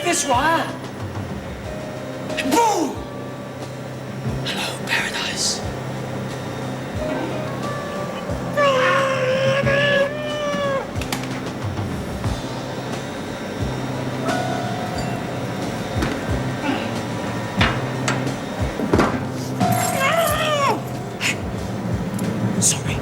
this wire. Boom! Hello, paradise. Sorry.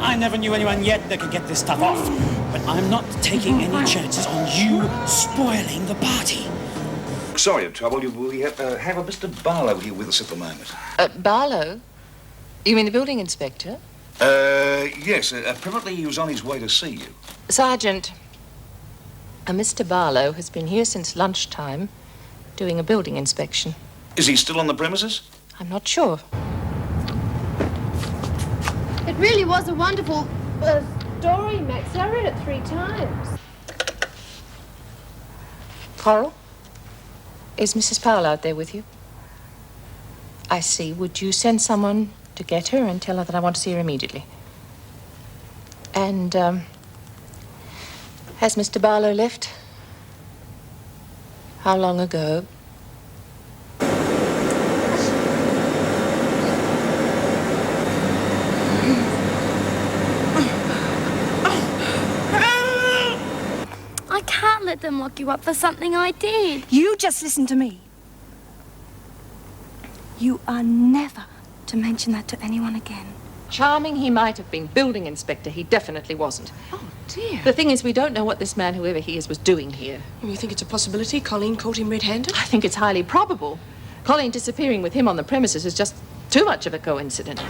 I never knew anyone yet that could get this stuff off. But I'm not taking any chances on you spoiling the party. Sorry to trouble you. We have a Mr. Barlow here with us at the moment. Barlow? You mean the building inspector? Yes. Apparently he was on his way to see you. Sergeant, Mr. Barlow has been here since lunchtime doing a building inspection. Is he still on the premises? I'm not sure. It really was a wonderful story, Max. I read it 3 times. Coral? Is Mrs. Powell out there with you? I see. Would you send someone to get her and tell her that I want to see her immediately? And, has Mr. Barlow left? How long ago? I can't let them lock you up for something I did. You just listen to me. You are never to mention that to anyone again. Charming he might have been. Building inspector, he definitely wasn't. Oh, dear. The thing is, we don't know what this man, whoever he is, was doing here. You think it's a possibility Colleen caught him red-handed? I think it's highly probable. Colleen disappearing with him on the premises is just too much of a coincidence.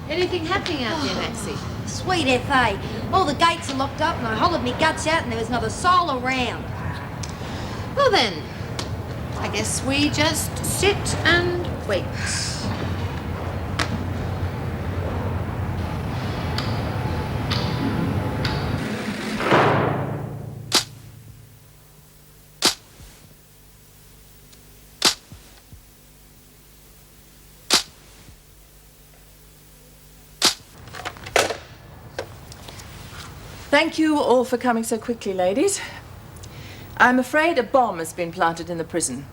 Anything happening out there, Maxie? Sweet F.A. All the gates are locked up and I hollered me guts out and there was not a soul around. Well then, I guess we just sit and wait. Thank you all for coming so quickly, ladies. I'm afraid a bomb has been planted in the prison.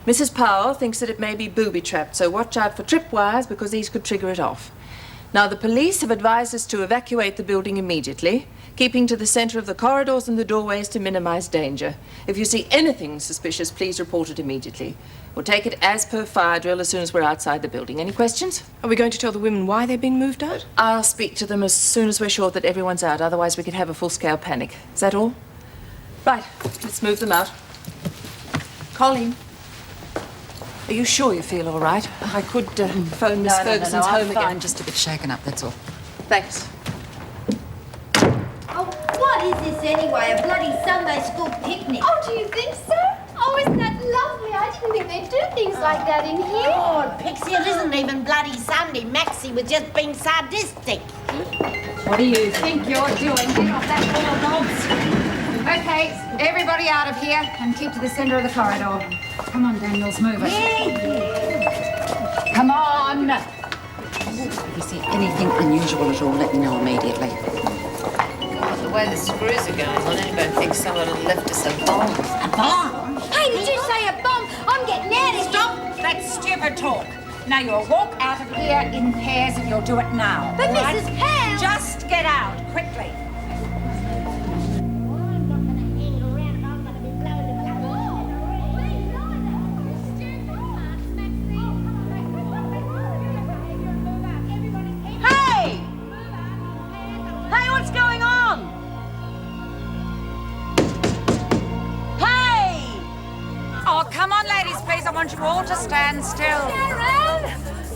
Mrs. Powell thinks that it may be booby-trapped, so watch out for tripwires because these could trigger it off. Now, the police have advised us to evacuate the building immediately, keeping to the center of the corridors and the doorways to minimize danger. If you see anything suspicious, please report it immediately. We'll take it as per fire drill as soon as we're outside the building. Any questions? Are we going to tell the women why they've been moved out? I'll speak to them as soon as we're sure that everyone's out. Otherwise, we could have a full-scale panic. Is that all? Right, let's move them out. Colleen, are you sure you feel all right? I could phone Miss Ferguson's home again. I'm just a bit shaken up, that's all. Thanks. Oh, what is this anyway? A bloody Sunday school picnic? Oh, do you think so? Oh, isn't that lovely? I didn't think they'd do things like that in here. Oh, Pixie, it isn't even bloody Sunday. Maxie was just being sadistic. What do you think you're doing? Get off that little nonsense. Okay, everybody out of here and keep to the center of the corridor. Come on, Daniels, move it. Yeah. Come on! If you see anything unusual at all, let me know immediately. God, the way the screws are going on, anybody thinks someone had left us a bomb. A bomb? Hey, did you say a bomb? I'm getting out of here. Stop that stupid talk. Now you'll walk out of here in pairs and you'll do it now. But all right? Mrs. Powell... Just get out, quickly. I want you all to stand still. Sharon!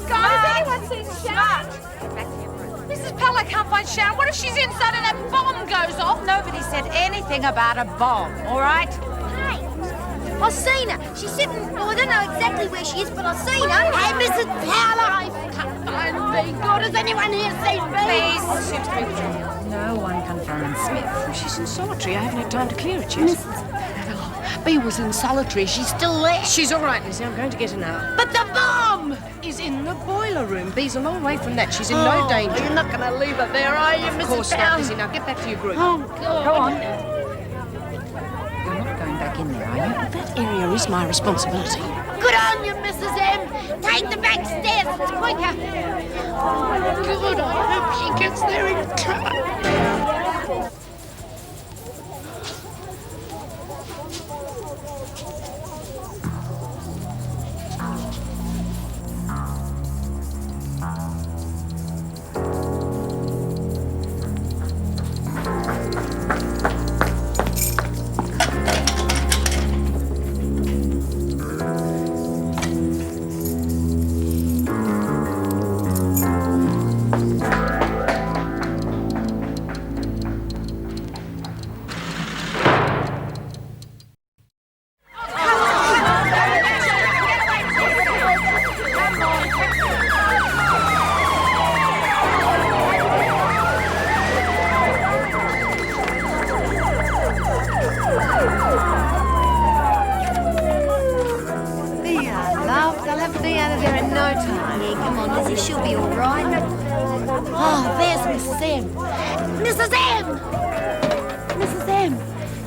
Guys, anyone seen Sharon? Mrs. Powell, I can't find Sharon. What if she's inside and a bomb goes off? Nobody said anything about a bomb, all right? Hey, I've seen her. She's sitting... Well, I don't know exactly where she is, but I've seen her. Hey, Mrs. Powell, I can't find me. God, has anyone here seen me? Please, seems to be No one can find Smith. Oh, she's in solitary. I haven't had time to clear it yet. Bea was in solitary. She's still there. She's all right, Lizzie. I'm going to get her now. But the bomb! Is in the boiler room. Bea's a long way from that. She's in no danger. You're not going to leave her there, are you, Of Mrs. course not, Brown? Lizzie. Now get back to your group. Oh, God. Go on. You're not going back in there, are you? That area is my responsibility. Good on you, Mrs. M. Take the back stairs. It's quicker. Oh, God, I hope she gets there in time. She'll be all right. Oh, there's Mrs. M. Mrs. M! Mrs. M!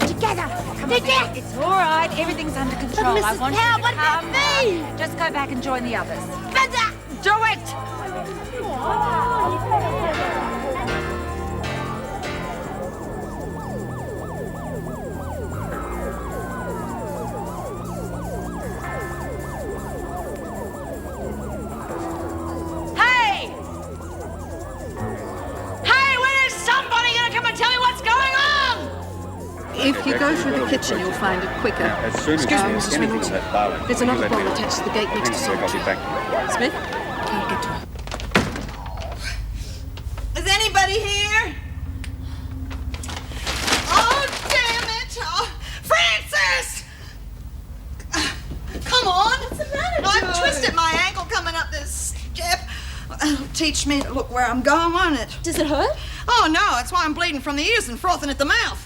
Together! Together! It's all right. Everything's under control. But I Mrs. want Powell, you to what about calm me? down. Just go back and join the others. Do it! Hey! Hey, when is somebody going to come and tell me what's going on? If you go through the kitchen, you'll find it quicker. As soon as Excuse me, you Mrs. see anything Reynolds. of that Barlow, There's you another let me bomb know. attached to the gate next to Hang on a sec, I'll be solitary. back. Smith? Can't get to her. Is anybody here? Oh, damn it! Oh, Francis! Come on! What's the matter, I've twisted my ankle coming up this step. Teach me to look where I'm going, won't it? Does it hurt? Oh, no, that's why I'm bleeding from the ears and frothing at the mouth.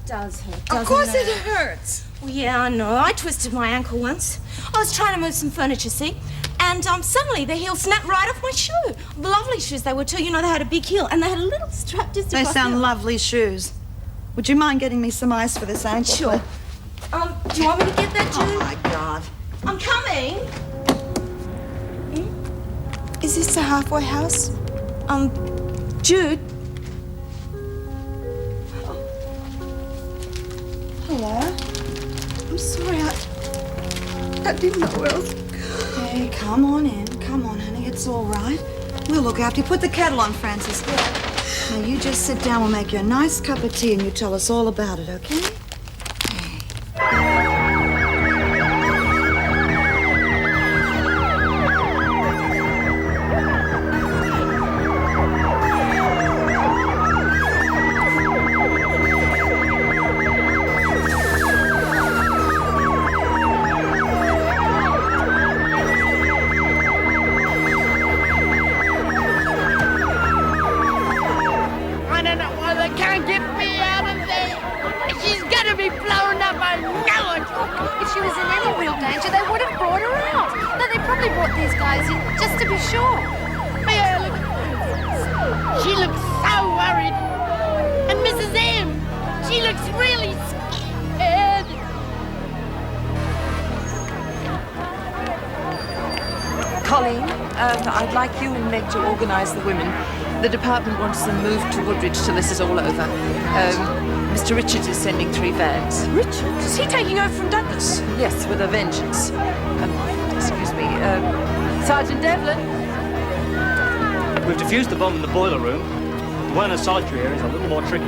Does hurt. Of course it hurts. Well, yeah, I know. I twisted my ankle once. I was trying to move some furniture, see? And suddenly the heel snapped right off my shoe. Lovely shoes they were too. You know, they had a big heel and they had a little strap just They across sound the- lovely shoes. Would you mind getting me some ice for this ankle? Sure. Do you want me to get that, Jude? Oh, my God. I'm coming. Is this the halfway house? Jude. Hello? I'm sorry, I didn't know where else. Hey, come on in. Come on, honey. It's all right. We'll look after you. Put the kettle on, Francis. Now, you just sit down. We'll make you a nice cup of tea and you tell us all about it, okay? I don't know why they can't get me out of there. She's gonna be blown up, I know it. If she was in any real danger, they would have brought her out. No, they probably brought these guys in just to be sure. Yeah, look at her. She looks so worried. And Mrs. M, she looks really scared. Colleen, I'd like you and Meg to organise the women. The department wants them moved to Woodridge till this is all over. Mr. Richards is sending 3 vans. Richards? Is he taking over from Douglas? Yes, with a vengeance. Excuse me, Sergeant Devlin. We've defused the bomb in the boiler room. The one in the solitary area is a little more tricky.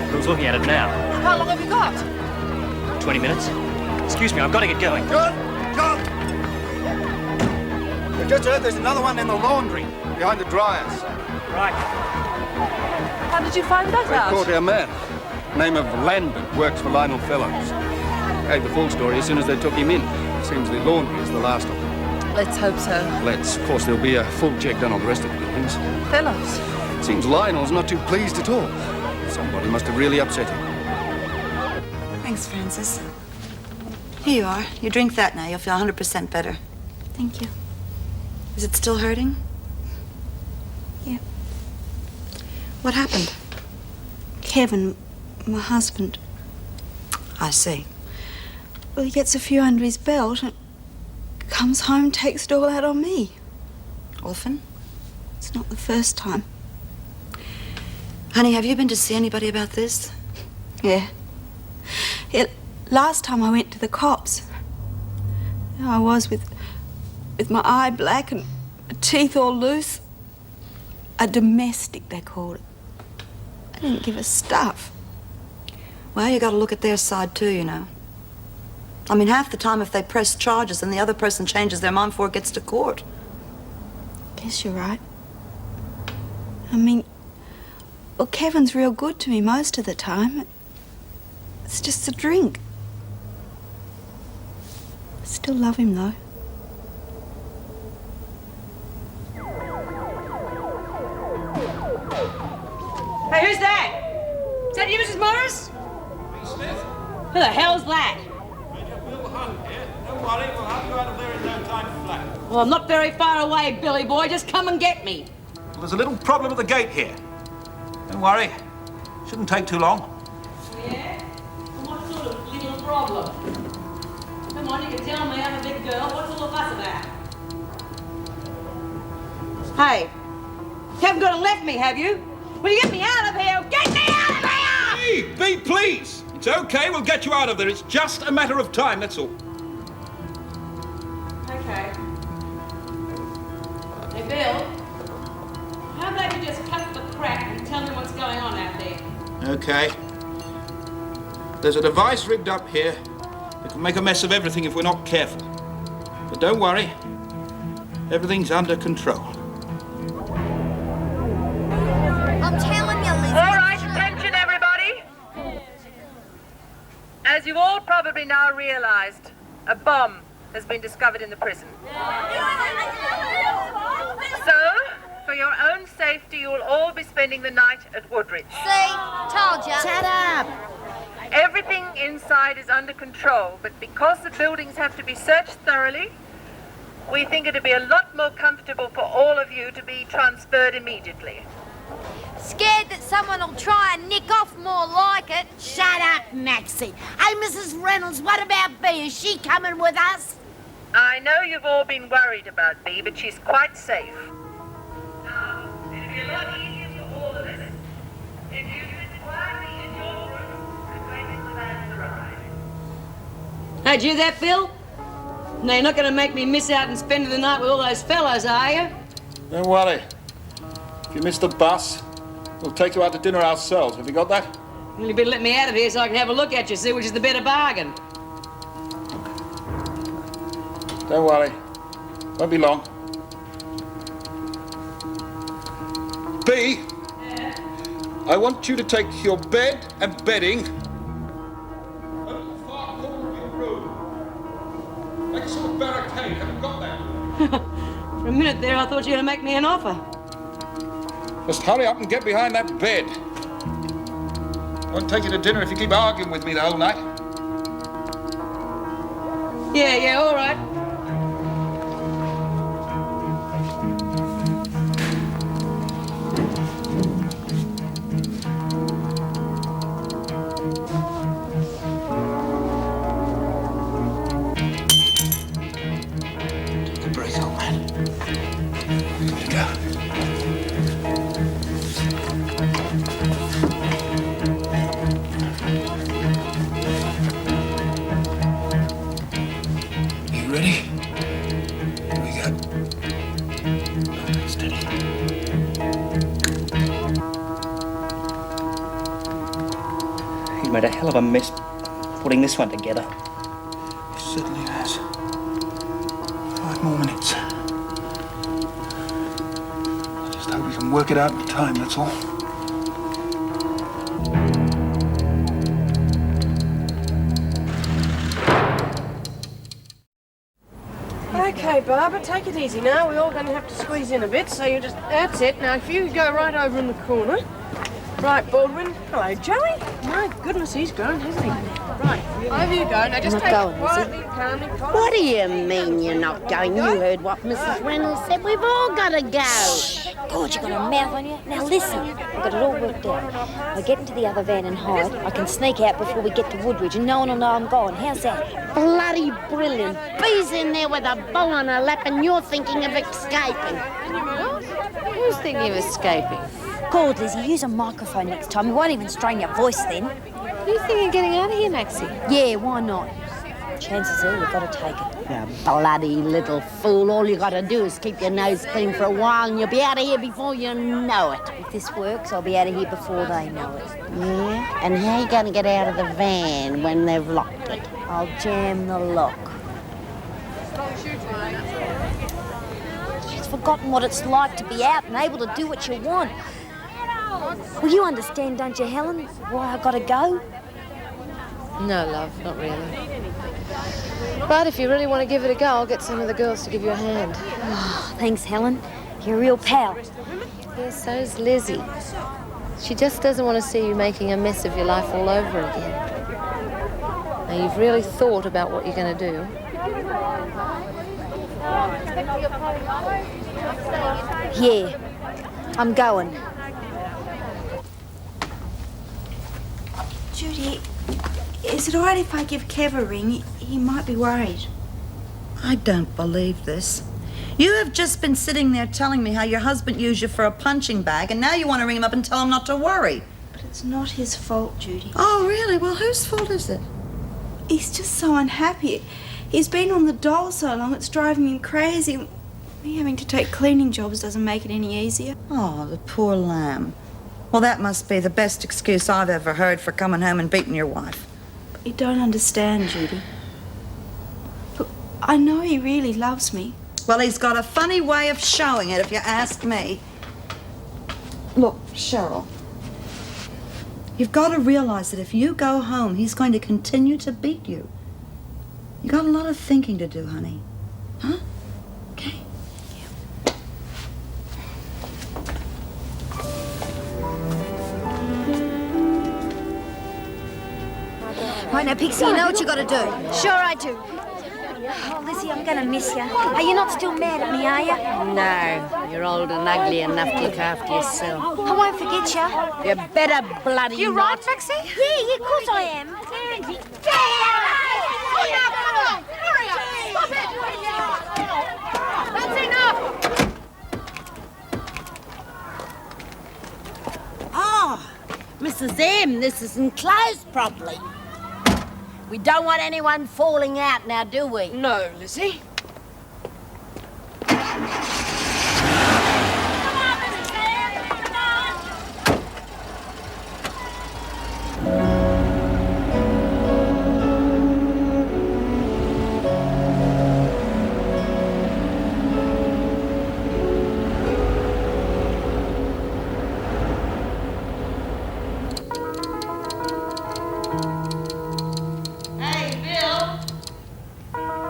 Who's looking at it now? How long have you got? 20 minutes. Excuse me, I've got to get going. John! John! We just heard there's another one in the laundry, behind the dryers. Right. How did you find that They out? caught our man. Name of Landon, works for Lionel Fellows. Gave the full story as soon as they took him in. Seems the laundry is the last of them. Let's hope so. Let's. Of course, there'll be a full check done on the rest of the buildings. Fellows. Seems Lionel's not too pleased at all. Somebody must have really upset him. Thanks, Francis. Here you are. You drink that now. You'll feel 100% better. Thank you. Is it still hurting? Yeah. What happened? Kevin, my husband, I see. well, he gets a few under his belt and comes home, takes it all out on me. Orphan? It's not the first time. Honey, have you been to see anybody about this? Yeah. Last time I went to the cops, I was with my eye black and teeth all loose. A domestic, they called it. I didn't give a stuff. Well, you got to look at their side too, you know. I mean, half the time if they press charges and the other person changes their mind before it gets to court. Guess you're right. I mean, well, Kevin's real good to me most of the time. It's just a drink. I still love him, though. Hey, who's that? Is that you, Mrs. Morris? Smith? Who the hell's that? Will Hunt here. Don't worry, we'll have you out of there in no time flat. Well, I'm not very far away, Billy boy. Just come and get me. Well, there's a little problem at the gate here. Don't worry. Shouldn't take too long. Yeah? What sort of little problem? Come on, you can tell me I'm a big girl. What's all the fuss about? Hey, you haven't gone and left me, have you? Will you get me out of here? Get me out of here! Be please. It's okay, we'll get you out of there. It's just a matter of time, that's all. Okay. Hey, Bill, how about you just cut the crap and tell me what's going on out there? Okay. There's a device rigged up here that can make a mess of everything if we're not careful. But don't worry, everything's under control. I'm telling you, Liz. All right, attention, everybody. As you've all probably now realized, a bomb has been discovered in the prison. So, for your own safety, you will all be spending the night at Woodridge. See? Told ya. Shut up! Everything inside is under control, but because the buildings have to be searched thoroughly, we think it'd be a lot more comfortable for all of you to be transferred immediately. Scared that someone will try and nick off more like it. Shut up, Maxie. Hey, Mrs. Reynolds, what about Bea? Is she coming with us? I know you've all been worried about Bea, but she's quite safe. Now, it'd be a lot easier for all of us if you could quietly in your room and wait till the vans arrive. Hey, did you hear that, Bill? No, you're not going to make me miss out and spend the night with all those fellas, are you? Don't worry. If you miss the bus, we'll take you out to dinner ourselves. Have you got that? Well, you better let me out of here so I can have a look at you, see which is the better bargain. Don't worry. Won't be long. B, I want you to take your bed and bedding over to the far corner of your room. Like a sort of barricade. Have you got that? For a minute there, I thought you were going to make me an offer. Just hurry up and get behind that bed. I won't take you to dinner if you keep arguing with me the whole night. Yeah, all right. Take a breath, old man. Here we go. You ready? Here we go. Steady. He made a hell of a mess putting this one together. He certainly has. 5 more minutes. Just hope we can work it out in time, that's all. Okay, Barbara, take it easy now. We're all going to have to squeeze in a bit, so you just... That's it. Now, if you go right over in the corner. Right, Baldwin. Hello, Joey. My goodness, he's grown, hasn't he? Right, over you go. Now, just I'm take not it going, quietly, calmly. What do you mean you're not going? You heard what Mrs. Reynolds said. We've all got to go. God, you got a mouth on you. Now listen, I've got it all worked out. I get into the other van and hide. I can sneak out before we get to Woodridge and no one will know I'm gone. How's that? Bloody brilliant. Bee's in there with a bow on her lap and you're thinking of escaping. Who's thinking of escaping? God, Lizzie, use a microphone next time. You won't even strain your voice then. Are you thinking of getting out of here, Maxie? Yeah, why not? Chances are you've got to take it. You bloody little fool. All you got to do is keep your nose clean for a while and you'll be out of here before you know it. If this works, I'll be out of here before they know it. Yeah? And how are you going to get out of the van when they've locked it? I'll jam the lock. She's forgotten what it's like to be out and able to do what you want. Well, you understand, don't you, Helen, why I gotta go? No, love, not really. But if you really want to give it a go, I'll get some of the girls to give you a hand. Oh, thanks, Helen. You're a real pal. Yes, so's Lizzie. She just doesn't want to see you making a mess of your life all over again. Now, you've really thought about what you're going to do. Yeah, I'm going. Judy, is it all right if I give Kev a ring? He might be worried. I don't believe this. You have just been sitting there telling me how your husband used you for a punching bag, and now you want to ring him up and tell him not to worry. But it's not his fault, Judy. Oh, really? Well, whose fault is it? He's just so unhappy. He's been on the dole so long, it's driving him crazy. Me having to take cleaning jobs doesn't make it any easier. Oh, the poor lamb. Well, that must be the best excuse I've ever heard for coming home and beating your wife. But you don't understand, Judy. Look, I know he really loves me. Well, he's got a funny way of showing it, if you ask me. Look, Cheryl, you've got to realize that if you go home, he's going to continue to beat you. You got a lot of thinking to do, honey. Huh? Okay. Right now, Pixie, you know what you got to do. Sure I do. Oh, Lizzie, I'm going to miss you. Are you not still mad at me, are you? No, you're old and ugly enough to look after yourself. I won't forget you. You better bloody You not. right, Maxie? Yeah, of course I am. That's enough! Oh, Mrs. M, this isn't closed properly. We don't want anyone falling out now, do we? No, Lizzie.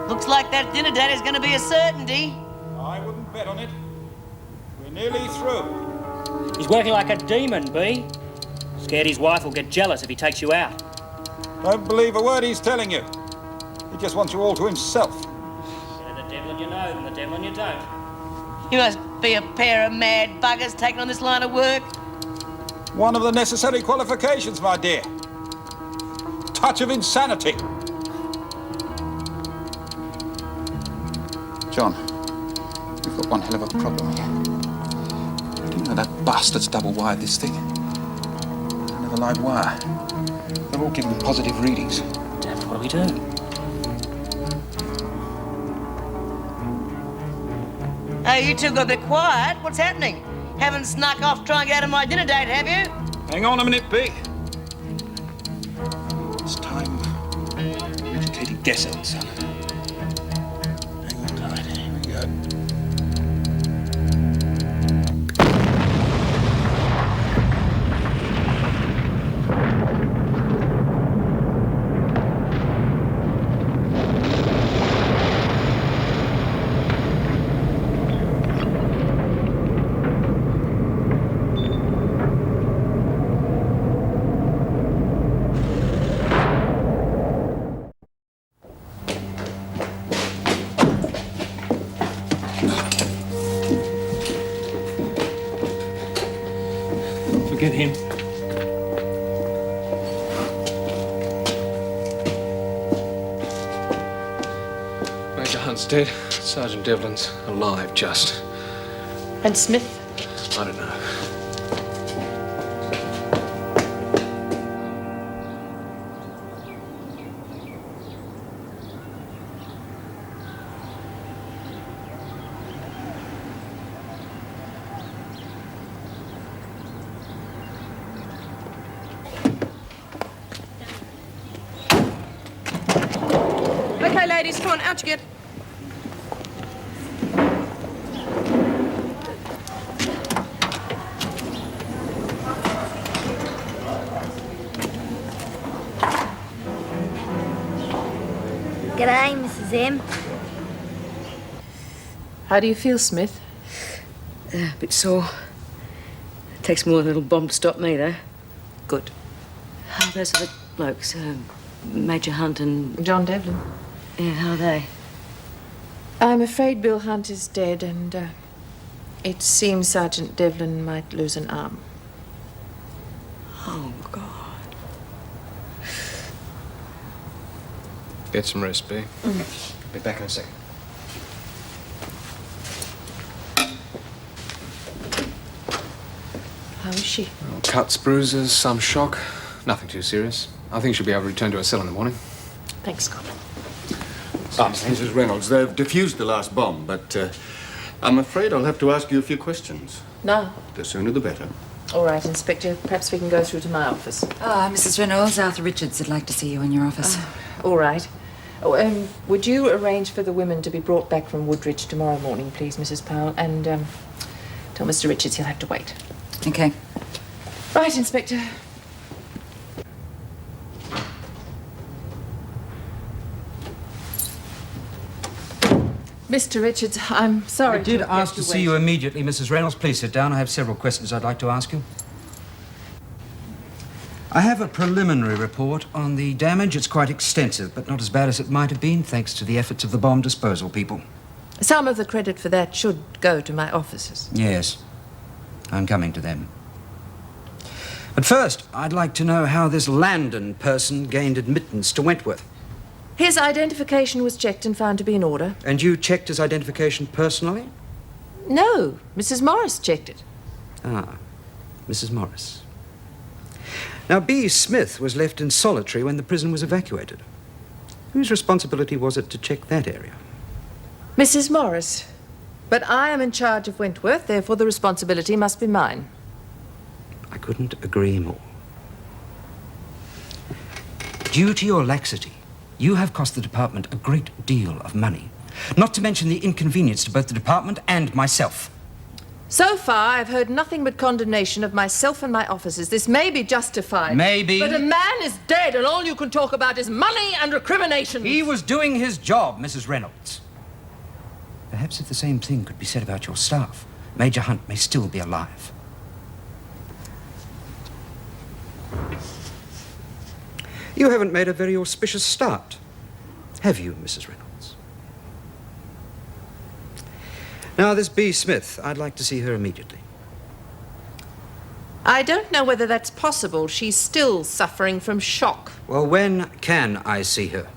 Looks like that dinner date is going to be a certainty. I wouldn't bet on it. We're nearly through. He's working like a demon, B. Scared his wife will get jealous if he takes you out. Don't believe a word he's telling you. He just wants you all to himself. Better the devil in you know than the devil in you don't. You must be a pair of mad buggers taking on this line of work. One of the necessary qualifications, my dear. Touch of insanity. John, we've got one hell of a problem here. Do you know that bastard's double-wired this thing? Another live wire. They're all giving positive readings. Damn, what do we do? Hey, you two got a bit quiet. What's happening? Haven't snuck off trying to get out of my dinner date, have you? Hang on a minute, B. It's time for an educated guess at it, son. Hang on tight. Here we go. get him. Major Hunt's dead. Sergeant Devlin's alive, just. And Smith? I don't know. Okay, ladies, come on, out you get. G'day, Mrs. M. How do you feel, Smith? A bit sore. It takes more than a little bomb to stop me, though. Good. How are those other blokes? Major Hunt and... John Devlin. Yeah, how are they? I'm afraid Bill Hunt is dead, and it seems Sergeant Devlin might lose an arm. Oh, God. Get some rest, B. Be back in a second. How is she? Well, cuts, bruises, some shock. Nothing too serious. I think she'll be able to return to her cell in the morning. Thanks, Colin. Mrs. Reynolds, they've defused the last bomb, but I'm afraid I'll have to ask you a few questions. No. The sooner the better. All right, Inspector. Perhaps we can go through to my office. Mrs. Reynolds, Arthur Richards would like to see you in your office. All right. Oh, would you arrange for the women to be brought back from Woodridge tomorrow morning, please, Mrs. Powell? And tell Mr. Richards he'll have to wait. Okay. Right, Inspector. Mr. Richards, I'm sorry I did to ask have to see you immediately, Mrs. Reynolds. Please sit down. I have several questions I'd like to ask you. I have a preliminary report on the damage. It's quite extensive, but not as bad as it might have been, thanks to the efforts of the bomb disposal people. Some of the credit for that should go to my officers. Yes, I'm coming to them. But first, I'd like to know how this Landon person gained admittance to Wentworth. His identification was checked and found to be in order. And you checked his identification personally? No, Mrs. Morris checked it. Ah, Mrs. Morris. Now, B. Smith was left in solitary when the prison was evacuated. Whose responsibility was it to check that area? Mrs. Morris. But I am in charge of Wentworth, therefore the responsibility must be mine. I couldn't agree more. Due to your laxity, you have cost the department a great deal of money. Not to mention the inconvenience to both the department and myself. So far, I've heard nothing but condemnation of myself and my officers. This may be justified. Maybe. But a man is dead, and all you can talk about is money and recrimination. He was doing his job, Mrs. Reynolds. Perhaps if the same thing could be said about your staff, Major Hunt may still be alive. You haven't made a very auspicious start, have you, Mrs. Reynolds? Now, this B. Smith, I'd like to see her immediately. I don't know whether that's possible. She's still suffering from shock. Well, when can I see her?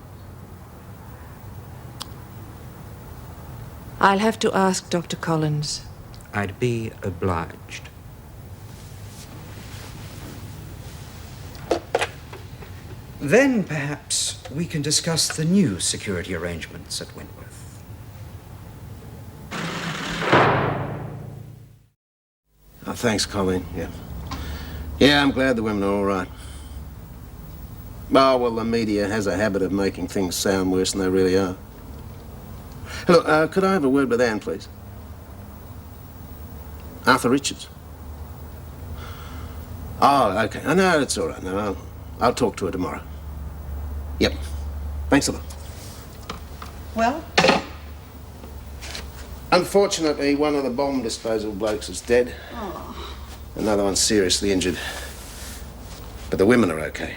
I'll have to ask Dr. Collins. I'd be obliged. Then, perhaps, we can discuss the new security arrangements at Wentworth. Oh, thanks, Colleen. Yeah, I'm glad the women are all right. Oh, well, the media has a habit of making things sound worse than they really are. Look, could I have a word with Anne, please? Arthur Richards. Oh, okay. Oh, no, it's all right. No, I'll talk to her tomorrow. Yep. Thanks a lot. Well? Unfortunately, one of the bomb disposal blokes is dead. Oh. Another one's seriously injured. But the women are okay.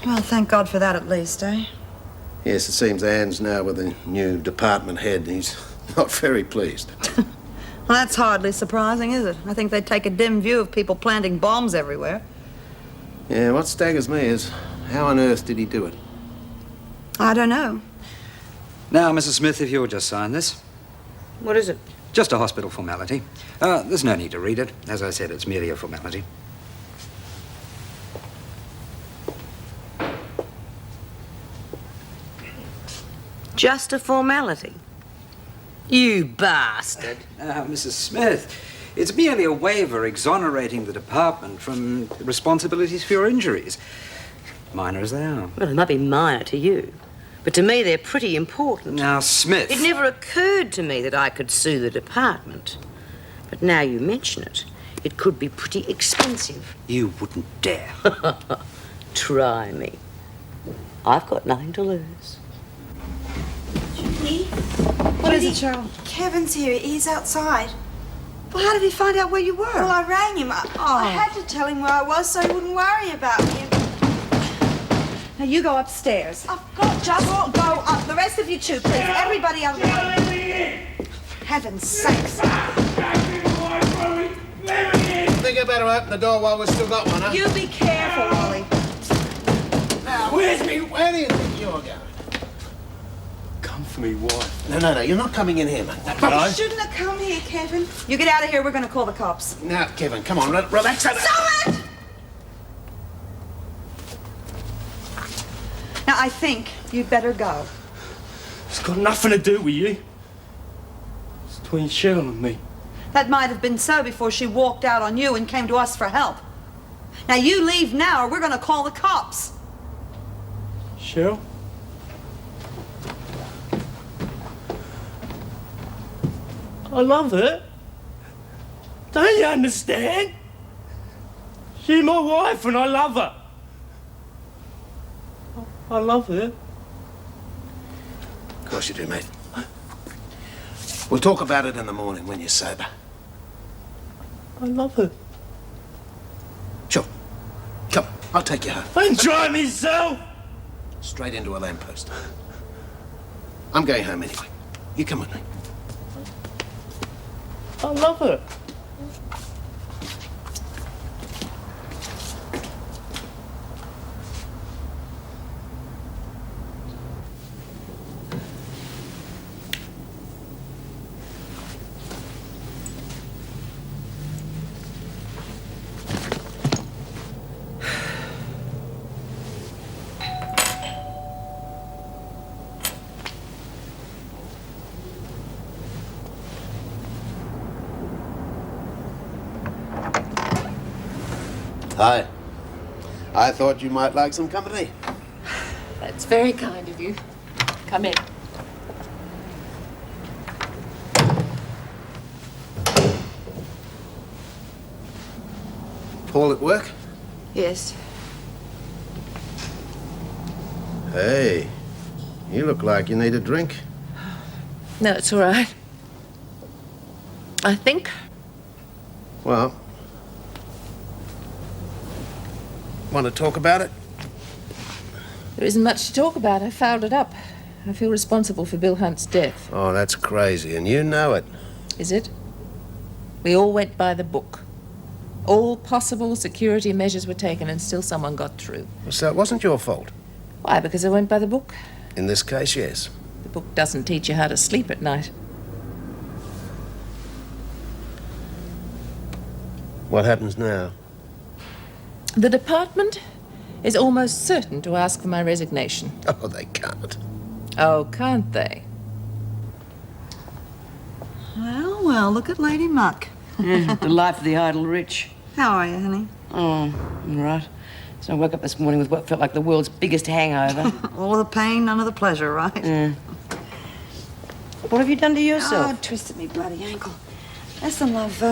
Well, thank God for that at least, eh? Yes, it seems Anne's now with the new department head. He's not very pleased. Well, that's hardly surprising, is it? I think they take a dim view of people planting bombs everywhere. Yeah, what staggers me is, how on earth did he do it? I don't know. Now, Mrs. Smith, if you'll just sign this. What is it? Just a hospital formality. There's no need to read it. As I said, it's merely a formality. Just a formality? You bastard. Mrs. Smith, it's merely a waiver exonerating the department from responsibilities for your injuries. Minor as they are. Well, they might be minor to you, but to me they're pretty important. Now, Smith... It never occurred to me that I could sue the department. But now you mention it, it could be pretty expensive. You wouldn't dare. Try me. I've got nothing to lose. Judy? What is it, Cheryl? Kevin's here. He's outside. Well, how did he find out where you were? Well, I rang him. I had to tell him where I was so he wouldn't worry about me. Now, you go upstairs. I've got just... Go up. The rest of you too, please. Everybody out there. Heaven's sakes. Think I better open the door while we've still got one, huh? You be careful, Wally. Now, where do you think you're going? Come for me, wife. No, you're not coming in here, man. You shouldn't have come here, Kevin. You get out of here, we're going to call the cops. Now, Kevin, come on, relax. Stop it! Now, I think you'd better go. It's got nothing to do with you. It's between Cheryl and me. That might have been so before she walked out on you and came to us for help. Now, you leave now or we're going to call the cops. Cheryl? I love her. Don't you understand? She's my wife and I love her. I love her. Of course you do, mate. We'll talk about it in the morning when you're sober. I love her. Sure. Come, I'll take you home. And try myself. Straight into a lamppost. I'm going home anyway. You come with me. I love her. Hi. I thought you might like some company. That's very kind of you. Come in. Paul at work? Yes. Hey, you look like you need a drink. No, it's all right. I think. Well, want to talk about it? There isn't much to talk about. I fouled it up. I feel responsible for Bill Hunt's death. Oh, that's crazy, and you know it. Is it? We all went by the book. All possible security measures were taken and still someone got through. So it wasn't your fault? Why? Because I went by the book? In this case, yes. The book doesn't teach you how to sleep at night. What happens now? The department is almost certain to ask for my resignation. Oh, they can't. Oh, can't they? Well, look at Lady Muck. The life of the idle rich. How are you, honey? Oh, all right. So I woke up this morning with what felt like the world's biggest hangover. All of the pain, none of the pleasure, right? Yeah. What have you done to yourself? Oh, I twisted me bloody ankle. Listen, love,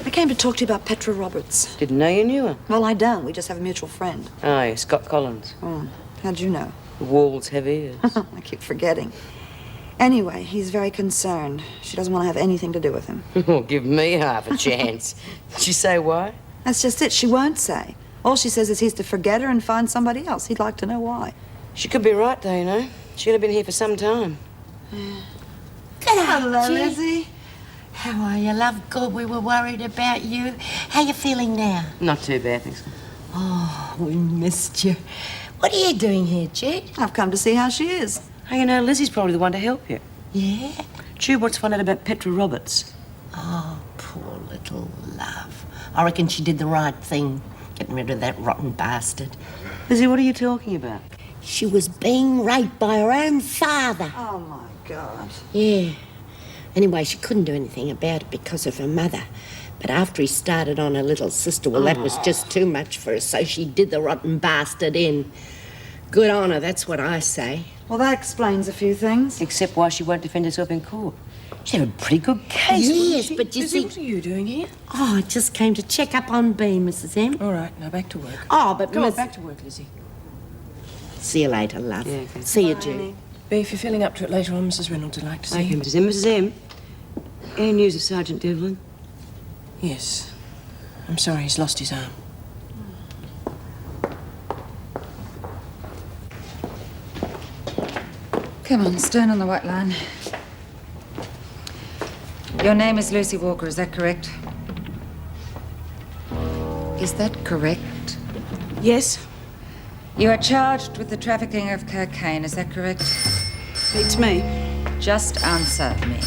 I came to talk to you about Petra Roberts. Didn't know you knew her. Well, I don't. We just have a mutual friend. Oh, yeah, Scott Collins. Oh, how'd you know? The walls have ears. I keep forgetting. Anyway, he's very concerned. She doesn't want to have anything to do with him. Oh, give me half a chance. Did she say why? That's just it. She won't say. All she says is he's to forget her and find somebody else. He'd like to know why. She could be right, though, you know. She could have been here for some time. Hello, Gee. Lizzie. How are you, love? God, we were worried about you. How you feeling now? Not too bad, thanks. Oh, we missed you. What are you doing here, Jet? I've come to see how she is. Hey, you know, Lizzie's probably the one to help you. Yeah? Jude wants to find out about Petra Roberts. Oh, poor little love. I reckon she did the right thing, getting rid of that rotten bastard. Lizzie, what are you talking about? She was being raped by her own father. Oh, my God. Yeah. Anyway, she couldn't do anything about it because of her mother. But after he started on her little sister, well, that was just too much for her, so she did the rotten bastard in. Good on her, that's what I say. Well, that explains a few things. Except why she won't defend herself in court. She had a pretty good case. Yes, but you see... What are you doing here? Oh, I just came to check up on B, Mrs. M. All right, now back to work. Oh, but Go on, back to work, Lizzie. See you later, love. Yeah, okay. See you, Jude. B, if you're feeling up to it later on, Mrs. Reynolds would like to see Okay, you. Mrs. M. Mrs. M. Any news of Sergeant Devlin? Yes. I'm sorry, he's lost his arm. Come on, stern on the white line. Your name is Lucy Walker, is that correct? Is that correct? Yes. You are charged with the trafficking of cocaine, is that correct? It's me. Just answer me.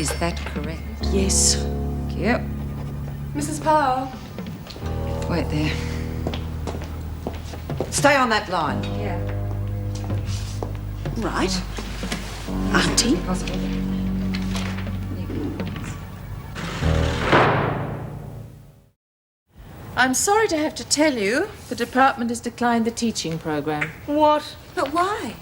Is that correct? Yes. Thank you. Mrs. Powell. Wait there. Stay on that line. Yeah. Right. Auntie? Possible. I'm sorry to have to tell you, the department has declined the teaching program. What? But why?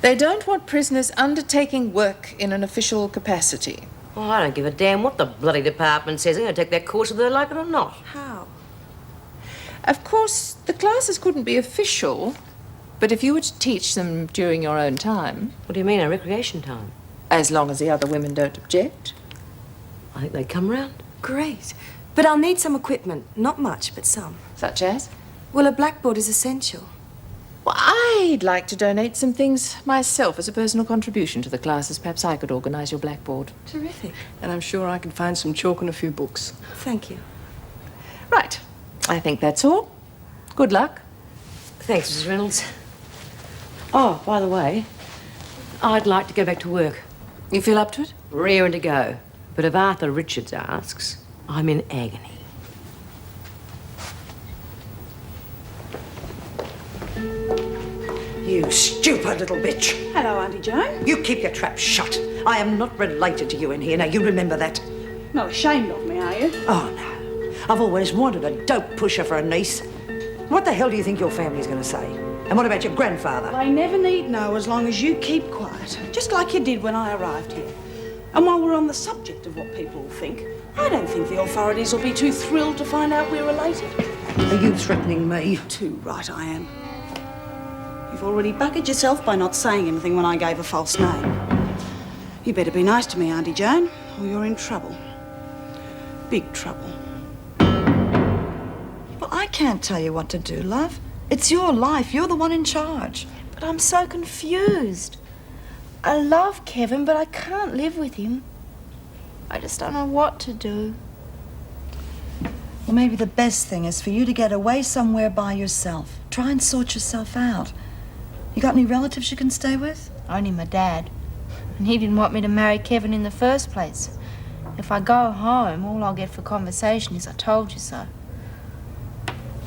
They don't want prisoners undertaking work in an official capacity. Oh, I don't give a damn what the bloody department says. I'm going to take that course whether they like it or not. How? Of course, the classes couldn't be official, but if you were to teach them during your own time... What do you mean, our recreation time? As long as the other women don't object. I think they'd come round. Great. But I'll need some equipment. Not much, but some. Such as? Well, a blackboard is essential. Well, I'd like to donate some things myself as a personal contribution to the classes. Perhaps I could organise your blackboard. Terrific. And I'm sure I can find some chalk and a few books. Thank you. Right. I think that's all. Good luck. Thanks, Mrs. Reynolds. Oh, by the way, I'd like to go back to work. You feel up to it? Raring to go. But if Arthur Richards asks, I'm in agony. You stupid little bitch. Hello, Auntie Joan. You keep your trap shut. I am not related to you in here. Now, you remember that. Not ashamed of me, are you? Oh, no. I've always wanted a dope pusher for a niece. What the hell do you think your family's going to say? And what about your grandfather? They never need know as long as you keep quiet. Just like you did when I arrived here. And while we're on the subject of what people will think, I don't think the authorities will be too thrilled to find out we're related. Are you threatening me? Too right I am. You've already buggered yourself by not saying anything when I gave a false name. You better be nice to me, Auntie Joan, or you're in trouble. Big trouble. Well, I can't tell you what to do, love. It's your life. You're the one in charge. But I'm so confused. I love Kevin, but I can't live with him. I just don't know what to do. Well, maybe the best thing is for you to get away somewhere by yourself. Try and sort yourself out. You got any relatives you can stay with? Only my dad. And he didn't want me to marry Kevin in the first place. If I go home, all I'll get for conversation is, "I told you so."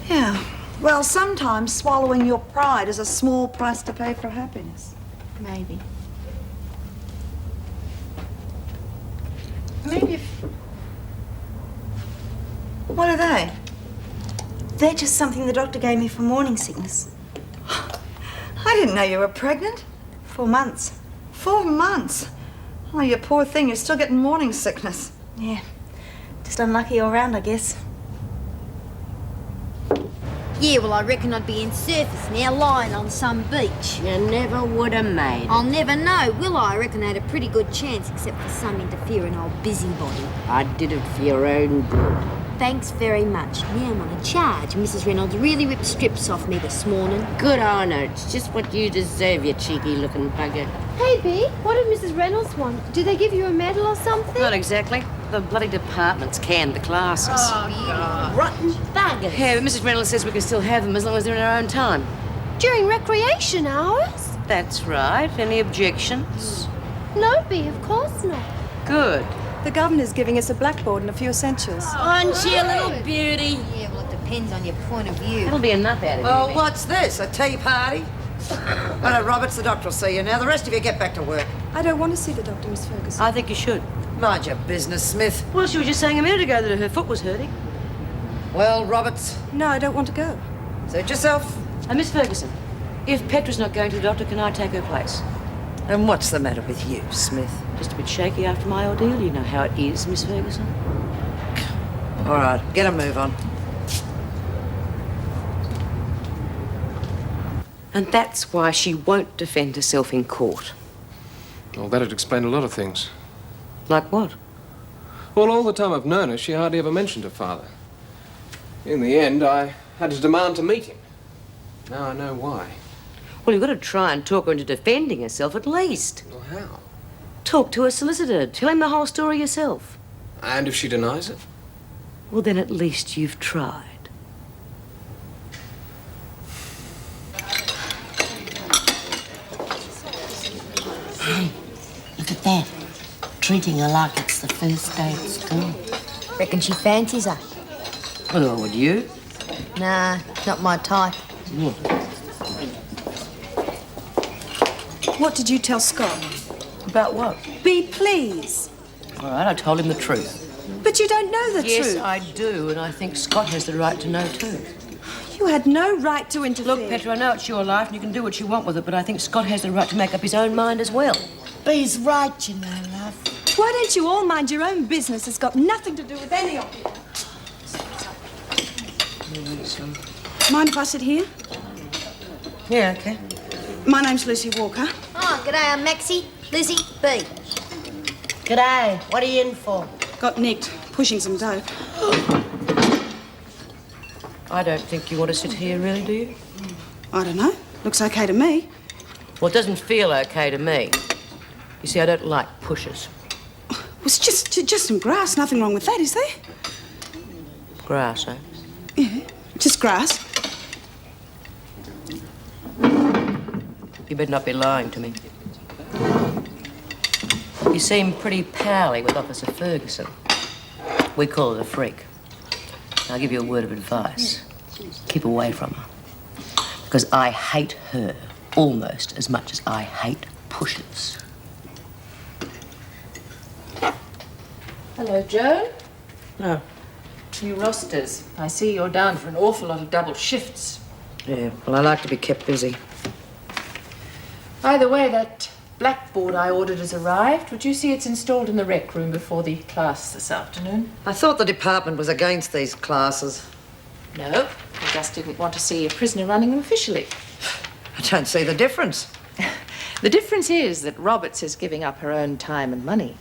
Yeah. Well, sometimes swallowing your pride is a small price to pay for happiness. Maybe. Maybe if... What are they? They're just something the doctor gave me for morning sickness. I didn't know you were pregnant. 4 months. 4 months? Oh, you poor thing. You're still getting morning sickness. Yeah. Just unlucky all round, I guess. Yeah, well, I reckon I'd be in surface now, lying on some beach. You never would have made it. I'll never know, will I? I reckon I had a pretty good chance, except for some interfering old busybody. I did it for your own good. Thanks very much. Now I'm on a charge. Mrs. Reynolds really ripped strips off me this morning. Good on her. It's just what you deserve, you cheeky-looking bugger. Hey, B, what did Mrs. Reynolds want? Did they give you a medal or something? Not exactly. the bloody department's canned the classes. Oh, rotten bugger. Yeah, but Mrs. Reynolds says we can still have them as long as they're in our own time. During recreation hours? That's right. Any objections? No, Bea, of course not. Good. The governor's giving us a blackboard and a few essentials. Aren't you a little beauty? Yeah, well, it depends on your point of view. That'll be enough out of you. Oh, what's this? A tea party? Hello, Roberts. The doctor will see you now. The rest of you get back to work. I don't want to see the doctor, Miss Ferguson. I think you should. Mind your business, Smith. Well, she was just saying a minute ago that her foot was hurting. Well, Roberts. No, I don't want to go. Suit yourself. Miss Ferguson, if Petra's not going to the doctor, can I take her place? And what's the matter with you, Smith? Just a bit shaky after my ordeal. You know how it is, Miss Ferguson. All right, get a move on. And that's why she won't defend herself in court. Well, that'd explain a lot of things. Like what? Well, all the time I've known her, she hardly ever mentioned her father. In the end, I had to demand to meet him. Now I know why. Well, you've got to try and talk her into defending herself at least. Well, how? Talk to her solicitor. Tell him the whole story yourself. And if she denies it? Well, then at least you've tried. Hey, look at that. Treating her like it's the first day at school. Reckon she fancies her? Well, would you? Nah, not my type. Yeah. What did you tell Scott? About what? Bea, please. All right, I told him the truth. But you don't know the Yes, truth. I do, and I think Scott has the right to know too. You had no right to interfere. Look, Petra, I know it's your life and you can do what you want with it, but I think Scott has the right to make up his own mind as well. Bea's right, you know, love. Why don't you all mind your own business? It's got nothing to do with any of you. Mind if I sit here? Yeah, okay. My name's Lucy Walker. Oh, g'day, I'm Maxie. Lizzie, Bea. G'day. What are you in for? Got nicked, pushing some dough. I don't think you want to sit here, really, do you? I don't know. Looks okay to me. Well, it doesn't feel okay to me. You see, I don't like pushers. It's just some grass. Nothing wrong with that, is there? Grass, eh? Yeah, just grass. You better not be lying to me. You seem pretty pally with Officer Ferguson. We call her a freak. I'll give you a word of advice. Keep away from her. Because I hate her almost as much as I hate pushers. Hello, Joe. Oh. New rosters. I see you're down for an awful lot of double shifts. Yeah, well, I like to be kept busy. By the way, that blackboard I ordered has arrived. Would you see it's installed in the rec room before the class this afternoon? I thought the department was against these classes. No, I just didn't want to see a prisoner running them officially. I don't see the difference. The difference is that Roberts is giving up her own time and money.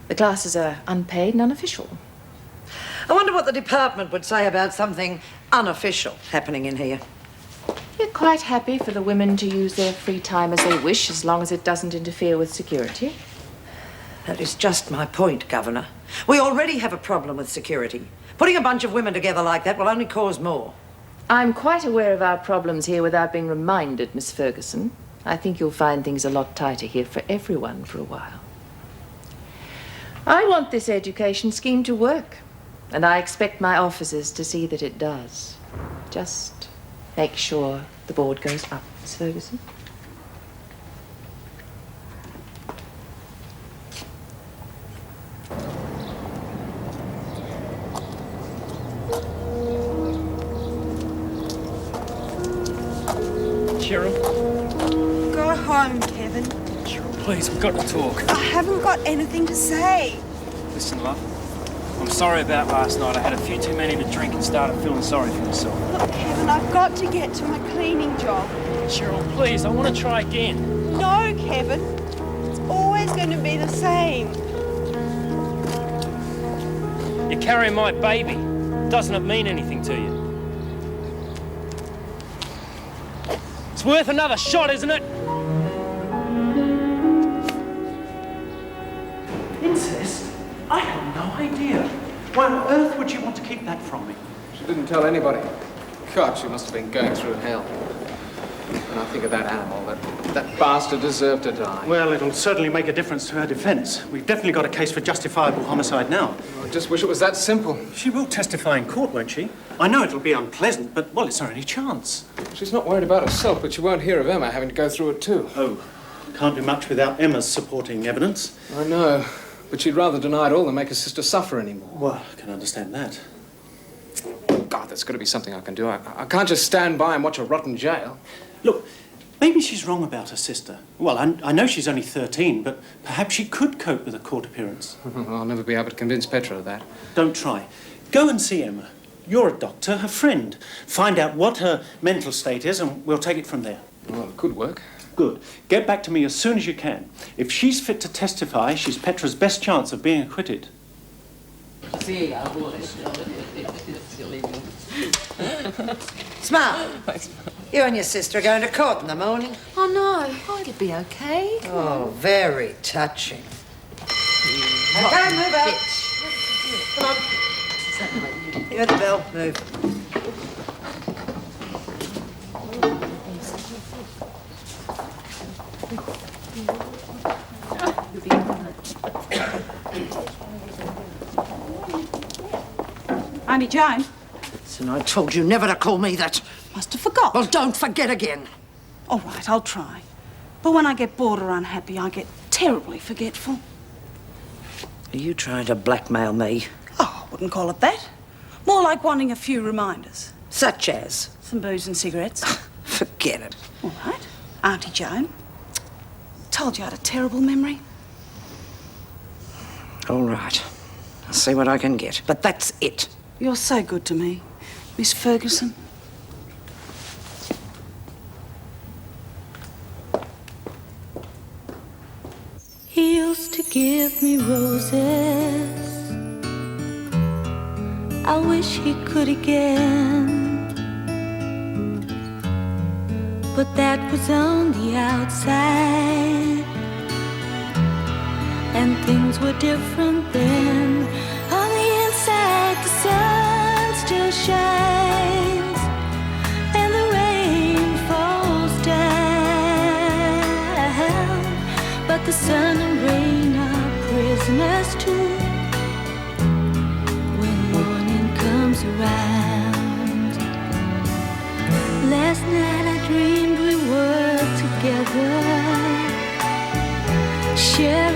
The classes are unpaid and unofficial. I wonder what the department would say about something unofficial happening in here. We're quite happy for the women to use their free time as they wish, as long as it doesn't interfere with security. That is just my point, Governor. We already have a problem with security. Putting a bunch of women together like that will only cause more. I'm quite aware of our problems here without being reminded, Miss Ferguson. I think you'll find things a lot tighter here for everyone for a while. I want this education scheme to work, and I expect my officers to see that it does. Just make sure the board goes up, Miss Ferguson. Cheryl, Go home, Kevin. please, we've got to talk. I haven't got anything to say. Listen, love. I'm sorry about last night. I had a few too many to drink and started feeling sorry for myself. Look, Kevin, I've got to get to my cleaning job. Cheryl, please, I want to try again. No, Kevin. It's always going to be the same. You're carrying my baby. Doesn't it mean anything to you? It's worth another shot, isn't it? Incest? I have no idea. Why on earth would she want to keep that from me? She didn't tell anybody. God, she must have been going through hell. When I think of that animal, that bastard deserved to die. Well, it'll certainly make a difference to her defense. We've definitely got a case for justifiable homicide now. I just wish it was that simple. She will testify in court, won't she? I know it'll be unpleasant, but, well, it's her only chance. She's not worried about herself, but she won't hear of Emma having to go through it too. Oh, can't do much without Emma's supporting evidence. I know, but she'd rather deny it all than make her sister suffer anymore. Well, I can understand that. God, there's got to be something I can do. I can't just stand by and watch her rot in jail. Look, maybe she's wrong about her sister. Well, I know she's only 13, but perhaps she could cope with a court appearance. I'll never be able to convince Petra of that. Don't try. Go and see Emma. You're a doctor, her friend. Find out what her mental state is, and we'll take it from there. Well, it could work. Good. Get back to me as soon as you can. If she's fit to testify, she's Petra's best chance of being acquitted. Smile. You and your sister are going to court in the morning. Oh, no. Oh, it'll be okay. Oh, very touching. Okay, move out. Come on. Hear the bell. Move. Auntie Joan. And I told you never to call me that. Must have forgot. Well, don't forget again. All right, I'll try. But when I get bored or unhappy, I get terribly forgetful. Are you trying to blackmail me? Oh, I wouldn't call it that. More like wanting a few reminders. Such as? Some booze and cigarettes. Forget it. All right. Auntie Joan. Told you I had a terrible memory. All right. I'll see what I can get. But that's it. You're so good to me, Miss Ferguson. He used to give me roses. I wish he could again. But that was on the outside, and things were different then. On the inside, the sun still shines, and the rain falls down. But the sun and rain are prisoners too when morning comes around. Last night I dreamed we were together, sharing